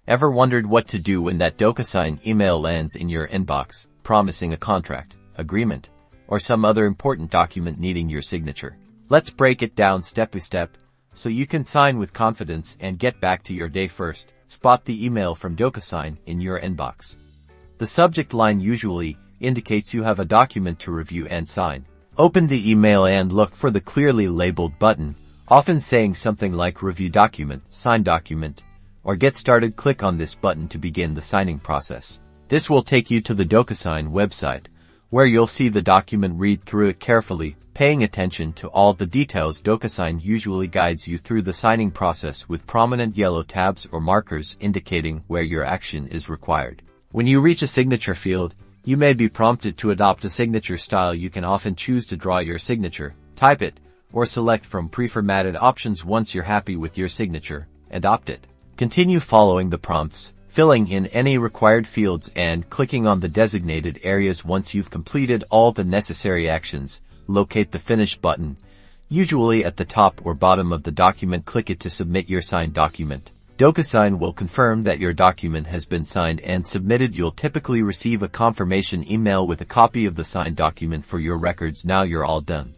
Ever wondered what to do when that Docusign email lands in your inbox, promising a contract, agreement, or some other important document needing your signature? Let's break it down step by step, so you can sign with confidence and get back to your day first. Spot the email from Docusign in your inbox. The subject line usually indicates you have a document to review and sign. Open the email and look for the clearly labeled button, often saying something like Review Document, Sign Document, or Get Started. Click on this button to begin the signing process. This will take you to the Docusign website, where you'll see the document. Read through it carefully, paying attention to all the details. Docusign usually guides you through the signing process with prominent yellow tabs or markers indicating where your action is required. When you reach a signature field, you may be prompted to adopt a signature style. You can often choose to draw your signature, type it, or select from pre-formatted options. Once you're happy with your signature, adopt it. Continue following the prompts, filling in any required fields and clicking on the designated areas. Once you've completed all the necessary actions, locate the Finish button, usually at the top or bottom of the document. Click it to submit your signed document. Docusign will confirm that your document has been signed and submitted. You'll typically receive a confirmation email with a copy of the signed document for your records. Now you're all done.